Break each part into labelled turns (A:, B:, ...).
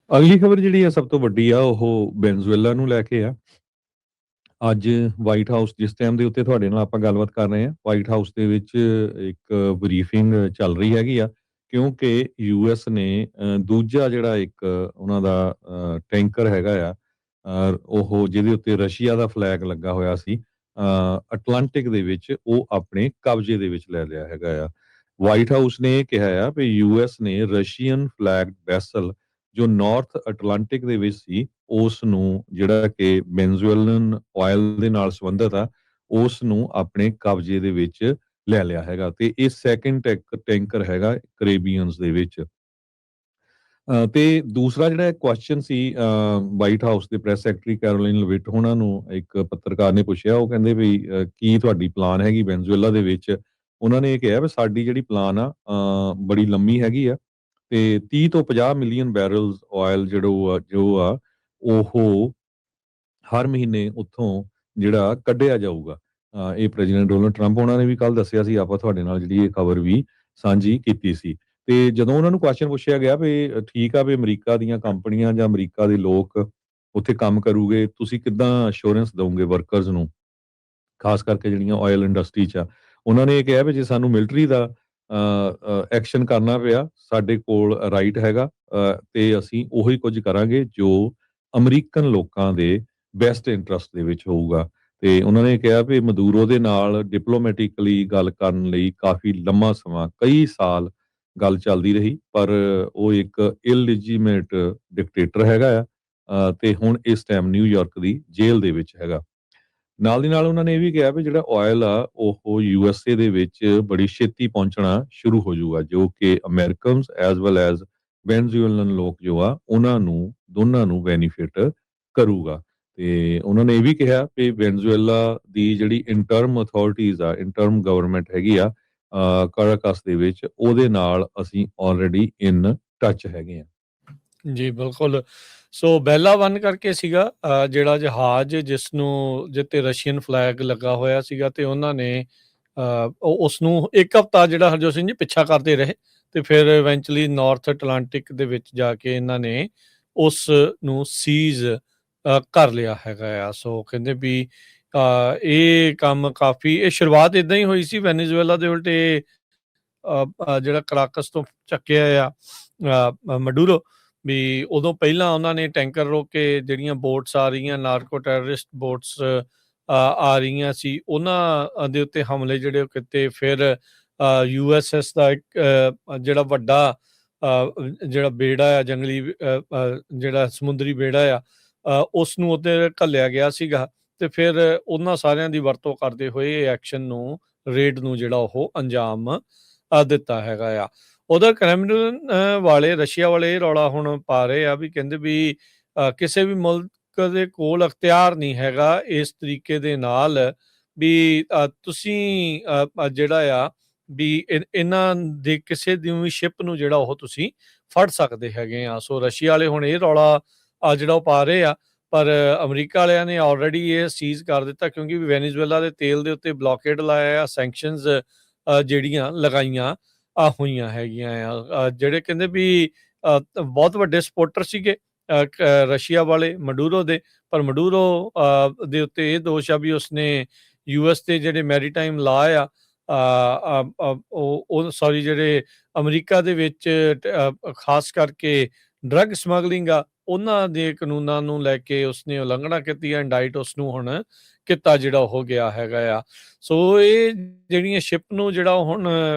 A: ਅਗਲੀ ਖਬਰ ਜਿਹੜੀ ਆ ਸਭ ਤੋਂ ਵੱਡੀ ਆ ਉਹ ਵੈਨਜ਼ੂਏਲਾ ਨੂੰ ਲੈ ਕੇ ਆ। ਅੱਜ ਵਾਈਟ ਹਾਊਸ ਜਿਸ ਟਾਈਮ ਦੇ ਉੱਤੇ ਤੁਹਾਡੇ ਨਾਲ ਆਪਾਂ ਗੱਲਬਾਤ ਕਰ ਰਹੇ ਹਾਂ, ਵਾਈਟ ਹਾਊਸ ਦੇ ਵਿੱਚ ਇੱਕ ਬਰੀਫਿੰਗ ਚੱਲ ਰਹੀ ਹੈਗੀ ਆ, ਕਿਉਂਕਿ ਯੂਐਸ ਨੇ ਦੂਜਾ ਜਿਹੜਾ ਇੱਕ ਉਹਨਾਂ ਦਾ ਟੈਂਕਰ ਹੈਗਾ ਆ, ਉਹ ਜਿਹਦੇ ਉੱਤੇ ਰਸ਼ੀਆ ਦਾ ਫਲੈਗ ਲੱਗਾ ਹੋਇਆ ਸੀ, ਅਟਲਾਂਟਿਕ ਦੇ ਵਿੱਚ, ਉਹ ਆਪਣੇ ਕਬਜ਼ੇ ਦੇ ਵਿੱਚ ਲੈ ਲਿਆ ਹੈਗਾ ਆ। ਵਾਈਟ ਹਾਊਸ ਨੇ ਇਹ ਕਿਹਾ ਆ ਵੀ ਯੂਐਸ ਨੇ ਰਸ਼ੀਅਨ ਫਲੈਗ ਵੈਸਲ ਜੋ ਨਾਰਥ ਅਟਲਾਂਟਿਕ ਦੇ ਵਿੱਚ ਸੀ, ਉਸ ਨੂੰ ਜਿਹੜਾ ਕਿ ਵੈਨਜ਼ੂਏਲਨ ਆਇਲ ਦੇ ਨਾਲ ਸੰਬੰਧਿਤ ਆ, ਉਸ ਨੂੰ ਆਪਣੇ ਕਬਜ਼ੇ ਦੇ ਵਿੱਚ ਲੈ ਲਿਆ ਹੈਗਾ ਤੇ ਇਹ ਸੈਕੰਡ ਟੈਂਕਰ ਹੈਗਾ ਕੈਰੇਬੀਅਨਸ ਦੇ ਵਿੱਚ। ਤੇ ਦੂਸਰਾ ਜਿਹੜਾ ਕੁਐਸਚਨ ਸੀ, ਵਾਈਟ ਹਾਊਸ ਦੇ ਪ੍ਰੈਸ ਸੈਕਟਰੀ ਕੈਰੋਲਿਨ ਲਵਿਟ ਉਹਨਾਂ ਨੂੰ ਇੱਕ ਪੱਤਰਕਾਰ ਨੇ ਪੁੱਛਿਆ, ਉਹ ਕਹਿੰਦੇ ਵੀ ਕੀ ਤੁਹਾਡੀ ਪਲਾਨ ਹੈਗੀ ਵੈਨਜ਼ੂਏਲਾ ਦੇ ਵਿੱਚ। ਉਹਨਾਂ ਨੇ ਇਹ ਕਿਹਾ ਵੀ ਸਾਡੀ ਜਿਹੜੀ ਪਲਾਨ ਆ ਬੜੀ ਲੰਮੀ ਹੈਗੀ ਆ ਤੇ 30 ਤੋਂ 50 ਮਿਲੀਅਨ ਬੈਰਲਸ ਆਇਲ ਜੋ ਆ ਉਹ ਹਰ ਮਹੀਨੇ ਉੱਥੋਂ ਜਿਹੜਾ ਕੱਢਿਆ ਜਾਊਗਾ। ਇਹ ਪ੍ਰੈਜ਼ੀਡੈਂਟ ਡੋਨਲਡ ਟਰੰਪ ਉਹਨਾਂ ਨੇ ਵੀ ਕੱਲ ਦੱਸਿਆ ਸੀ, ਆਪਾਂ ਤੁਹਾਡੇ ਨਾਲ ਜਿਹੜੀ ਇਹ ਖਬਰ ਵੀ ਸਾਂਝੀ ਕੀਤੀ ਸੀ। ਤੇ ਜਦੋਂ ਉਹਨਾਂ ਨੂੰ ਕੁਐਸਚਨ ਪੁੱਛਿਆ ਗਿਆ ਵੀ ਠੀਕ ਆ ਵੀ ਅਮਰੀਕਾ ਦੀਆਂ ਕੰਪਨੀਆਂ ਜਾਂ ਅਮਰੀਕਾ ਦੇ ਲੋਕ ਉੱਥੇ ਕੰਮ ਕਰੂਗੇ, ਤੁਸੀਂ ਕਿੱਦਾਂ ਅਸ਼ੋਰੈਂਸ ਦਓਗੇ ਵਰਕਰਸ ਨੂੰ, ਖਾਸ ਕਰਕੇ ਜਿਹੜੀਆਂ ਆਇਲ ਇੰਡਸਟਰੀ 'ਚ ਆ। ਉਹਨਾਂ ਨੇ ਇਹ ਕਿਹਾ ਵੀ ਜੇ ਸਾਨੂੰ ਮਿਲਟਰੀ ਦਾ ਐਕਸ਼ਨ ਕਰਨਾ ਪਿਆ, ਸਾਡੇ ਕੋਲ ਰਾਈਟ ਹੈਗਾ, ਤੇ ਅਸੀਂ ਉਹੀ ਕੁਝ ਕਰਾਂਗੇ ਜੋ ਅਮਰੀਕਨ ਲੋਕਾਂ ਦੇ ਬੈਸਟ ਇੰਟਰਸਟ ਦੇ ਵਿੱਚ ਹੋਊਗਾ। ਤੇ ਉਹਨਾਂ ਨੇ ਕਿਹਾ ਵੀ ਮਦੂਰੋ ਦੇ ਨਾਲ ਡਿਪਲੋਮੈਟਿਕਲੀ ਗੱਲ ਕਰਨ ਲਈ ਕਾਫੀ ਲੰਮਾ ਸਮਾਂ, ਕਈ ਸਾਲ ਗੱਲ ਚੱਲਦੀ ਰਹੀ, ਪਰ ਉਹ ਇੱਕ ਇਲਲੀਜੀਮੇਟ ਡਿਕਟੇਟਰ ਹੈਗਾ ਆ, ਤੇ ਹੁਣ ਇਸ ਟਾਈਮ ਨਿਊਯਾਰਕ ਦੀ ਜੇਲ੍ਹ ਦੇ ਵਿੱਚ ਹੈਗਾ। ਨਾਲ ਦੀ ਨਾਲ ਉਹਨਾਂ ਨੇ ਇਹ ਵੀ ਕਿਹਾ ਵੀ ਜਿਹੜਾ ਆਇਲ ਆ ਉਹ ਯੂਐਸਏ ਦੇ ਵਿੱਚ ਬੜੀ ਛੇਤੀ ਪਹੁੰਚਣਾ ਸ਼ੁਰੂ ਹੋ ਜਾਊਗਾ, ਜੋ ਕਿ ਅਮਰੀਕਨਸ ਐਜ਼ ਵੈਲ ਐਜ਼ ਵੈਨਜ਼ੂਏਲਨ ਲੋਕ ਜੋ ਆ ਉਹਨਾਂ ਨੂੰ ਦੋਨਾਂ ਨੂੰ ਬੈਨੀਫਿਟ ਕਰੂਗਾ। ਤੇ ਉਹਨਾਂ ਨੇ ਇਹ ਵੀ ਕਿਹਾ ਕਿ ਵੈਨਜ਼ੂਏਲਾ ਦੀ ਜਿਹੜੀ ਇੰਟਰਮ ਅਥਾਰਟੀਜ਼ ਆ, ਇੰਟਰਮ ਗਵਰਨਮੈਂਟ ਹੈਗੀ ਆ ਕਾਰਾਕਸ ਦੇ ਵਿੱਚ, ਉਹਦੇ ਨਾਲ ਅਸੀਂ ਆਲਰੇਡੀ ਇਨ ਟੱਚ ਹੈਗੇ ਆ।
B: ਜੀ ਬਿਲਕੁਲ। ਸੋ ਬੈਲਾ 1 ਕਰਕੇ ਸੀਗਾ ਜਿਹੜਾ ਜਹਾਜ਼ ਜਿਸ ਤੇ ਰਸ਼ੀਅਨ ਫਲੈਗ ਲੱਗਾ ਹੋਇਆ ਸੀਗਾ, ਤੇ ਉਹਨਾਂ ਨੇ ਉਸ ਨੂੰ 1 ਹਫ਼ਤਾ ਜਿਹੜਾ ਹਰਜੋਤ ਸਿੰਘ ਜੀ ਪਿੱਛਾ ਕਰਦੇ ਰਹੇ, ਤੇ ਫਿਰ ਇਵੈਂਚੁਅਲੀ ਨਾਰਥ ਅਟਲਾਂਟਿਕ ਦੇ ਵਿੱਚ ਜਾ ਕੇ ਇਹਨਾਂ ਨੇ ਉਸ ਨੂੰ ਸੀਜ਼ ਕਰ ਲਿਆ ਹੈਗਾ ਆ। ਸੋ ਕਹਿੰਦੇ ਵੀ ਇਹ ਕੰਮ ਕਾਫੀ, ਇਹ ਸ਼ੁਰੂਆਤ ਇੱਦਾਂ ਹੀ ਹੋਈ ਸੀ ਵੈਨੇਜ਼ੁਏਲਾ ਦੇ ਉਲਟੇ ਜਿਹੜਾ ਕਰਾਕਸ ਤੋਂ ਚੱਕਿਆ ਆ ਮਡੂਰੋ, ਵੀ ਉਦੋਂ ਪਹਿਲਾਂ ਉਹਨਾਂ ਨੇ ਟੈਂਕਰ ਰੋਕ ਕੇ ਜਿਹੜੀਆਂ ਬੋਟਸ ਆ ਰਹੀਆਂ, ਨਾਰਕੋ ਟੈਰਰਿਸਟ ਬੋਟਸ ਆ ਰਹੀਆਂ ਸੀ, ਉਹਨਾਂ ਦੇ ਉੱਤੇ ਹਮਲੇ ਜਿਹੜੇ ਉਹ ਕੀਤੇ। ਫਿਰ USS ਦਾ ਇੱਕ ਜਿਹੜਾ ਵੱਡਾ ਜਿਹੜਾ ਬੇੜਾ ਆ, ਜੰਗਲੀ ਜਿਹੜਾ ਸਮੁੰਦਰੀ ਬੇੜਾ ਆ, ਉਸ ਨੂੰ ਉੱਤੇ ਘੱਲਿਆ ਗਿਆ ਸੀਗਾ, ਤੇ ਫਿਰ ਉਹਨਾਂ ਸਾਰਿਆਂ ਦੀ ਵਰਤੋਂ ਕਰਦੇ ਹੋਏ ਇਹ ਐਕਸ਼ਨ ਨੂੰ, ਰੇਡ ਨੂੰ ਜਿਹੜਾ ਉਹ ਅੰਜਾਮ ਦਿੱਤਾ ਹੈਗਾ ਆ। ਉਧਰ ਕ੍ਰੈਮਲਿਨ ਵਾਲੇ, ਰਸ਼ੀਆ ਵਾਲੇ ਇਹ ਰੌਲਾ ਹੁਣ ਪਾ ਰਹੇ ਆ ਵੀ ਕਹਿੰਦੇ ਵੀ ਕਿਸੇ ਵੀ ਮੁਲਕ ਦੇ ਕੋਲ ਅਖਤਿਆਰ ਨਹੀਂ ਹੈਗਾ ਇਸ ਤਰੀਕੇ ਦੇ ਨਾਲ ਵੀ ਤੁਸੀਂ ਜਿਹੜਾ ਆ ਵੀ ਇਹਨਾਂ ਦੇ ਕਿਸੇ ਦੀ ਵੀ ਸ਼ਿਪ ਨੂੰ ਜਿਹੜਾ ਉਹ ਤੁਸੀਂ ਫੜ ਸਕਦੇ ਹੈਗੇ ਆ। ਸੋ ਰਸ਼ੀਆ ਵਾਲੇ ਹੁਣ ਇਹ ਰੌਲਾ ਜਿਹੜਾ ਉਹ ਪਾ ਰਹੇ ਆ, ਪਰ ਅਮਰੀਕਾ ਵਾਲਿਆਂ ਨੇ ਆਲਰੇਡੀ ਇਹ ਸੀਜ਼ ਕਰ ਦਿੱਤਾ, ਕਿਉਂਕਿ ਵੈਨੇਜ਼ੁਏਲਾ ਦੇ ਤੇਲ ਦੇ ਉੱਤੇ ਬਲੌਕੇਡ ਲਾਇਆ ਆ, ਸੈਂਕਸ਼ਨਸ ਜਿਹੜੀਆਂ ਲਗਾਈਆਂ ਹੋਈਆਂ ਹੈਗੀਆਂ ਆ। ਜਿਹੜੇ ਕਹਿੰਦੇ ਵੀ ਬਹੁਤ ਵੱਡੇ ਸਪੋਰਟਰ ਸੀਗੇ ਰਸ਼ੀਆ ਵਾਲੇ ਮਡੂਰੋ ਦੇ, ਪਰ ਮਡੂਰੋ ਦੇ ਉੱਤੇ ਇਹ ਦੋਸ਼ ਆ ਵੀ ਉਸਨੇ US ਦੇ ਜਿਹੜੇ ਮੈਰੀਟਾਈਮ ਲਾ ਆ, ਉਹ ਸੌਰੀ ਜਿਹੜੇ ਅਮਰੀਕਾ ਦੇ ਵਿੱਚ ਖਾਸ ਕਰਕੇ ਡਰੱਗ ਸਮਗਲਿੰਗ ਆ, ਉਹਨਾਂ ਦੇ ਕਾਨੂੰਨਾਂ ਨੂੰ ਲੈ ਕੇ ਉਸਨੇ ਉਲੰਘਣਾ ਕੀਤੀ ਆ। ਇੰਡਾਈਟ ਉਸਨੂੰ ਹੁਣ ਕੀਤਾ ਜਿਹੜਾ ਹੋ ਗਿਆ ਹੈਗਾ ਆ। ਸੋ ਇਹ ਜਿਹੜੀਆਂ ਸ਼ਿਪ ਨੂੰ ਜਿਹੜਾ ਹੁਣ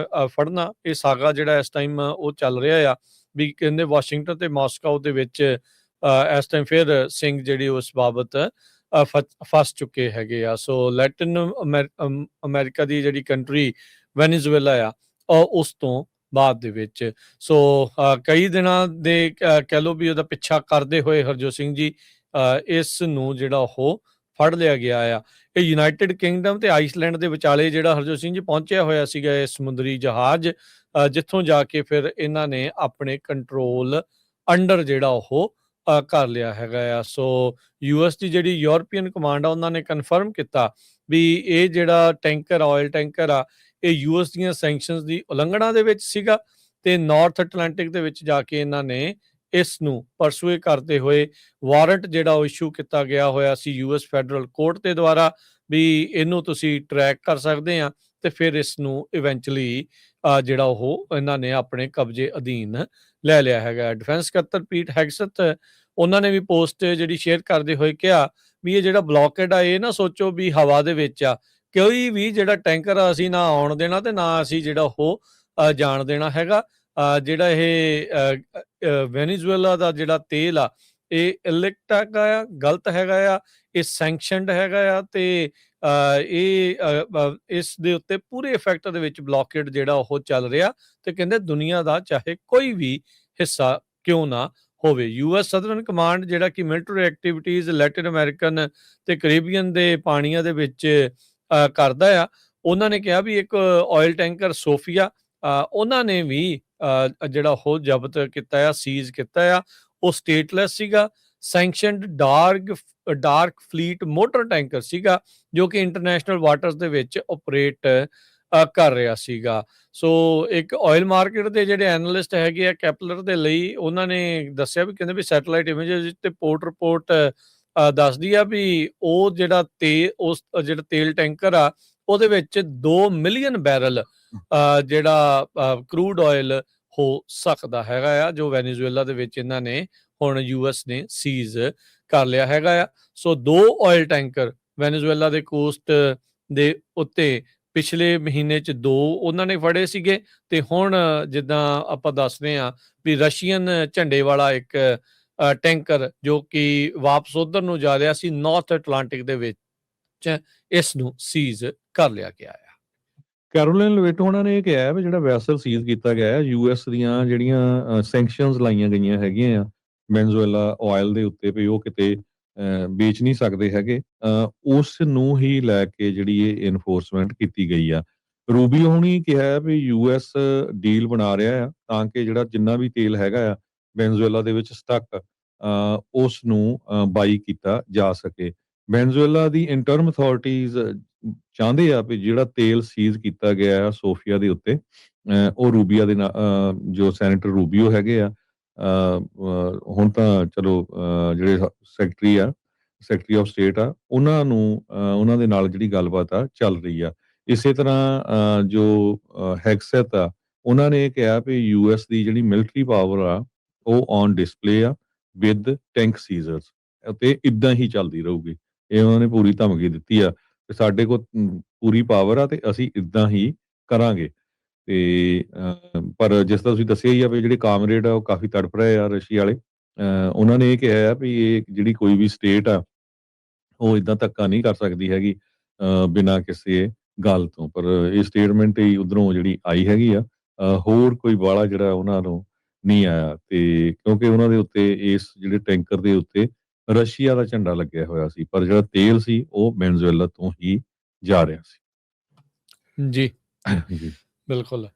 B: ਫੜਨਾ, ਇਹ ਸਾਗਾ ਜਿਹੜਾ ਇਸ ਟਾਈਮ ਉਹ ਚੱਲ ਰਿਹਾ ਆ, ਵੀ ਕਹਿੰਦੇ ਵਾਸ਼ਿੰਗਟਨ ਤੇ ਮਾਸਕੋ ਦੇ ਵਿੱਚ ਇਸ ਟਾਈਮ ਫਿਰ ਸਿੰਘ ਜਿਹੜੀ ਉਸ ਬਾਬਤ ਫਸ ਚੁੱਕੇ ਹੈਗੇ ਆ। ਸੋ ਲੈਟਿਨ ਅਮਰੀਕਾ ਦੀ ਜਿਹੜੀ ਕੰਟਰੀ ਵੈਨੇਜ਼ੁਏਲਾ ਆ, ਉਸ ਤੋਂ ਬਾਅਦ ਦੇ ਵਿੱਚ ਸੋ ਕਈ ਦਿਨਾਂ ਦੇ ਕਹਿ ਲਓ ਵੀ ਉਹਦਾ ਪਿੱਛਾ ਕਰਦੇ ਹੋਏ ਹਰਜੋਤ ਸਿੰਘ ਜੀ ਇਸ ਨੂੰ ਜਿਹੜਾ ਉਹ ਫੜ ਲਿਆ ਗਿਆ ਆ। ਇਹ ਯੂਨਾਈਟਿਡ ਕਿੰਗਡਮ ਤੇ ਆਈਸਲੈਂਡ ਦੇ ਵਿਚਾਲੇ ਜਿਹੜਾ ਹਰਜੋਤ ਸਿੰਘ ਜੀ ਪਹੁੰਚਿਆ ਹੋਇਆ ਸੀਗਾ ਇਹ ਸਮੁੰਦਰੀ ਜਹਾਜ਼, ਜਿੱਥੋਂ ਜਾ ਕੇ ਫਿਰ ਇਹਨਾਂ ਨੇ ਆਪਣੇ ਕੰਟਰੋਲ ਅੰਡਰ ਜਿਹੜਾ ਉਹ ਕਰ ਲਿਆ ਹੈਗਾ ਆ। ਸੋ US ਦੀ ਜਿਹੜੀ ਯੂਰਪੀਅਨ ਕਮਾਂਡ ਆ, ਉਹਨਾਂ ਨੇ ਕਨਫਰਮ ਕੀਤਾ ਵੀ ਇਹ ਜਿਹੜਾ ਟੈਂਕਰ, ਆਇਲ ਟੈਂਕਰ ਆ, ਇਹ US ਦੀਆਂ ਸੈਂਕਸ਼ਨਸ ਦੀ ਉਲੰਘਣਾ ਦੇ ਵਿੱਚ ਸੀਗਾ, ਤੇ ਨਾਰਥ ਅਟਲਾਂਟਿਕ ਦੇ ਵਿੱਚ ਜਾ ਕੇ ਇਹਨਾਂ ਨੇ ਇਸ ਨੂੰ ਪਰਸੂਏ ਕਰਦੇ ਹੋਏ ਵਾਰੰਟ ਜਿਹੜਾ ਉਹ ਇਸ਼ੂ ਕੀਤਾ ਗਿਆ ਹੋਇਆ ਸੀ ਯੂਐਸ ਫੈਡਰਲ ਕੋਰਟ ਦੇ ਦੁਆਰਾ ਵੀ ਇਹਨੂੰ ਤੁਸੀਂ ਟਰੈਕ ਕਰ ਸਕਦੇ ਆ ਤੇ ਫਿਰ ਇਸ ਨੂੰ ਇਵੈਂਚੁਅਲੀ ਜਿਹੜਾ ਉਹ ਇਹਨਾਂ ਨੇ ਆਪਣੇ ਕਬਜ਼ੇ ਅਧੀਨ ਲੈ ਲਿਆ ਹੈਗਾ। ਡਿਫੈਂਸ ਸਕੱਤਰ ਪੀਟ ਹੈਗਸਥ ਉਹਨਾਂ ਨੇ ਵੀ ਪੋਸਟ ਜਿਹੜੀ ਸ਼ੇਅਰ ਕਰਦੇ ਹੋਏ ਕਿਹਾ ਵੀ ਇਹ ਜਿਹੜਾ ਬਲੌਕੇਡ ਆ ਇਹ ਨਾ ਸੋਚੋ ਵੀ ਹਵਾ ਦੇ ਵਿੱਚ ਆ, ਕੋਈ ਵੀ ਜਿਹੜਾ ਟੈਂਕਰ ਆ ਅਸੀਂ ਨਾ ਆਉਣ ਦੇਣਾ ਤੇ ਨਾ ਅਸੀਂ ਜਿਹੜਾ ਉਹ ਜਾਣ ਦੇਣਾ ਹੈਗਾ। ਜਿਹੜਾ ਇਹ ਵੈਨੇਜ਼ੁਏਲਾ ਦਾ ਜਿਹੜਾ ਤੇਲ ਆ ਇਹ ਇਲਿਕਟ ਹੈਗਾ ਆ, ਗਲਤ ਹੈਗਾ ਆ, ਇਹ ਸੈਂਕਸ਼ਨਡ ਹੈਗਾ ਆ ਤੇ ਇਸ ਦੇ ਉੱਤੇ ਪੂਰੇ ਇਫੈਕਟ ਦੇ ਵਿੱਚ ਬਲੌਕੇਡ ਜਿਹੜਾ ਉਹ ਚੱਲ ਰਿਹਾ ਤੇ ਕਹਿੰਦੇ ਦੁਨੀਆ ਦਾ ਚਾਹੇ ਕੋਈ ਵੀ ਹਿੱਸਾ ਕਿਉਂ ਨਾ ਹੋਵੇ। ਯੂਐਸ ਸਦਰਨ ਕਮਾਂਡ ਜਿਹੜਾ ਕਿ ਮਿਲਟਰੀ ਐਕਟੀਵਿਟੀਜ਼ ਲੈਟਿਨ ਅਮਰੀਕਨ ਤੇ ਕੈਰੀਬੀਅਨ ਦੇ ਪਾਣੀਆਂ ਦੇ ਵਿੱਚ ਕਰਦਾ ਆ, ਉਹਨਾਂ ਨੇ ਕਿਹਾ ਵੀ ਇੱਕ ਆਇਲ ਟੈਂਕਰ ਸੋਫੀਆ ਉਹਨਾਂ ਨੇ ਵੀ ਜਿਹੜਾ ਉਹ ਜ਼ਬਤ ਕੀਤਾ ਆ, ਸੀਜ਼ ਕੀਤਾ ਆ। ਉਹ ਸਟੇਟਲੈਸ ਸੀਗਾ, ਸੈਂਕਸ਼ਨਡ ਡਾਰਕ ਫਲੀਟ ਮੋਟਰ ਟੈਂਕਰ ਸੀਗਾ ਜੋ ਕਿ ਇੰਟਰਨੈਸ਼ਨਲ ਵਾਟਰਸ ਦੇ ਵਿੱਚ ਆਪਰੇਟ ਕਰ ਰਿਹਾ ਸੀਗਾ। ਸੋ ਇੱਕ ਆਇਲ ਮਾਰਕੀਟ ਦੇ ਜਿਹੜੇ ਐਨਾਲਿਸਟ ਹੈਗੇ ਆ ਕੈਪਲਰ ਦੇ ਲਈ, ਉਹਨਾਂ ਨੇ ਦੱਸਿਆ ਵੀ ਕਹਿੰਦੇ ਵੀ ਸੈਟੇਲਾਈਟ ਇਮੇਜਸ ਤੇ ਪੋਰਟ ਰਿਪੋਰਟ ਦੱਸਦੀ ਆ ਵੀ ਉਹ ਜਿਹੜਾ ਜਿਹੜਾ ਤੇਲ ਟੈਂਕਰ ਆ ਉਹਦੇ ਵਿੱਚ 2 ਮਿਲੀਅਨ ਬੈਰਲ ਜਿਹੜਾ ਕਰੂਡ ਆਇਲ ਹੋ ਸਕਦਾ ਹੈਗਾ ਆ, ਜੋ ਵੈਨੇਜ਼ੁਏਲਾ ਦੇ ਵਿੱਚ ਇਹਨਾਂ ਨੇ ਹੁਣ ਯੂਐਸ ਨੇ ਸੀਜ਼ ਕਰ ਲਿਆ ਹੈਗਾ ਆ। ਸੋ 2 ਆਇਲ ਟੈਂਕਰ ਵੈਨੇਜ਼ੁਏਲਾ ਦੇ ਕੋਸਟ ਦੇ ਉੱਤੇ ਪਿਛਲੇ ਮਹੀਨੇ 'ਚ 2 ਉਹਨਾਂ ਨੇ ਫੜੇ ਸੀਗੇ ਤੇ ਹੁਣ ਜਿੱਦਾਂ ਆਪਾਂ ਦੱਸਦੇ ਆ ਵੀ ਰਸ਼ੀਅਨ ਝੰਡੇ ਵਾਲਾ ਇੱਕ ਟੈਂਕਰ ਜੋ ਕਿ ਵਾਪਸ ਉਧਰ ਨੂੰ ਜਾ ਰਿਹਾ ਸੀ ਨਾਰਥ ਅਟਲਾਂਟਿਕ ਦੇ ਵਿੱਚ, ਇਸ ਨੂੰ ਸੀਜ਼ ਕਰ ਲਿਆ ਗਿਆ ਆ।
A: ਕੈਰੋਲਿਨ ਲਵਿਟ ਉਹਨਾਂ ਨੇ ਇਹ ਕਿਹਾ ਵੀ ਜਿਹੜਾ ਵੈਸਲ ਸੀਜ਼ ਕੀਤਾ ਗਿਆ ਹੈ ਯੂਐਸ ਦੀਆਂ ਜਿਹੜੀਆਂ ਸੈਂਕਸ਼ਨਸ ਲਾਈਆਂ ਗਈਆਂ ਹੈਗੀਆਂ ਆ ਵੈਨੇਜ਼ੁਏਲਾ ਆਇਲ ਦੇ ਉੱਤੇ ਵੀ ਉਹ ਕਿਤੇ ਵੇਚ ਨਹੀਂ ਸਕਦੇ ਹੈਗੇ, ਉਸ ਨੂੰ ਹੀ ਲੈ ਕੇ ਜਿਹੜੀ ਇਹ ਇਨਫੋਰਸਮੈਂਟ ਕੀਤੀ ਗਈ ਆ। ਰੂਬੀਓ ਹੁਣੀ ਕਿਹਾ ਵੀ ਯੂਐਸ ਡੀਲ ਬਣਾ ਰਿਹਾ ਆ ਤਾਂ ਕਿ ਜਿਹੜਾ ਜਿੰਨਾ ਵੀ ਤੇਲ ਹੈਗਾ ਆ ਵੈਨੇਜ਼ੁਏਲਾ ਦੇ ਵਿੱਚ ਸਟਕ ਉਸ ਨੂੰ ਬਾਈ ਕੀਤਾ ਜਾ ਸਕੇ। ਵੈਨੇਜ਼ੁਏਲਾ ਦੀ ਇੰਟਰਮ ਅਥਾਰਟੀਜ਼ ਚਾਹੁੰਦੇ ਆ ਵੀ ਜਿਹੜਾ ਤੇਲ ਸੀਜ਼ ਕੀਤਾ ਗਿਆ ਆ ਸੋਫੀਆ ਦੇ ਉੱਤੇ ਉਹ ਰੂਬੀਆ ਦੇ ਜੋ ਸੈਨੇਟਰ ਰੂਬੀਓ ਹੈਗੇ ਆ, ਹੁਣ ਤਾਂ ਚਲੋ ਜਿਹੜੇ ਸੈਕਟਰੀ ਆਫ ਸਟੇਟ ਆ ਉਹਨਾਂ ਨੂੰ ਉਹਨਾਂ ਦੇ ਨਾਲ ਜਿਹੜੀ ਗੱਲਬਾਤ ਆ ਚੱਲ ਰਹੀ ਆ। ਇਸੇ ਤਰ੍ਹਾਂ ਜੋ ਹੈਗਸੈਥ ਆ ਉਹਨਾਂ ਨੇ ਕਿਹਾ ਵੀ ਯੂਐਸ ਦੀ ਜਿਹੜੀ ਮਿਲਟਰੀ ਪਾਵਰ ਆ ਉਹ ਔਨ ਡਿਸਪਲੇ ਆ ਵਿਦ ਟੈਂਕ ਸੀਜ਼ਰਸ ਅਤੇ ਇਦਾਂ ਹੀ ਚੱਲਦੀ ਰਹੂਗੀ। ਇਹ ਉਹਨਾਂ ਨੇ ਪੂਰੀ ਧਮਕੀ ਦਿੱਤੀ ਆ ਕਿ ਸਾਡੇ ਕੋਲ ਪੂਰੀ ਪਾਵਰ ਆ ਤੇ ਅਸੀਂ ਇਦਾਂ ਹੀ ਕਰਾਂਗੇ। ਤੇ ਪਰ ਜਿਸ ਤਰ੍ਹਾਂ ਤੁਸੀਂ ਦੱਸਿਆ ਹੀ ਆ ਵੀ ਜਿਹੜੇ ਕਾਮਰੇਡ ਆ ਉਹ ਕਾਫੀ ਤੜਫ ਰਹੇ ਆ ਰਸ਼ੀਆ ਵਾਲੇ, ਉਹਨਾਂ ਨੇ ਇਹ ਕਿਹਾ ਆ ਵੀ ਇਹ ਜਿਹੜੀ ਕੋਈ ਵੀ ਸਟੇਟ ਆ ਉਹ ਇਦਾਂ ਧੱਕਾ ਨਹੀਂ ਕਰ ਸਕਦੀ ਹੈਗੀ ਬਿਨਾਂ ਕਿਸੇ ਗੱਲ ਤੋਂ। ਪਰ ਇਹ ਸਟੇਟਮੈਂਟ ਹੀ ਉਧਰੋਂ ਜਿਹੜੀ ਆਈ ਹੈਗੀ ਆ, ਹੋਰ ਕੋਈ ਵਾਲਾ ਜਿਹੜਾ ਉਹਨਾਂ ਨੂੰ ਨਹੀਂ ਆਇਆ ਤੇ ਕਿਉਂਕਿ ਉਹਨਾਂ ਦੇ ਉੱਤੇ ਇਸ ਜਿਹੜੇ ਟੈਂਕਰ ਦੇ ਉੱਤੇ ਰਸ਼ੀਆ ਦਾ ਝੰਡਾ ਲੱਗਿਆ ਹੋਇਆ ਸੀ, ਪਰ ਜਿਹੜਾ ਤੇਲ ਸੀ ਉਹ ਵੈਨੇਜ਼ੁਏਲਾ ਤੋਂ ਹੀ ਜਾ ਰਿਹਾ ਸੀ।
B: ਜੀ
A: ਜੀ
B: ਬਿਲਕੁਲ।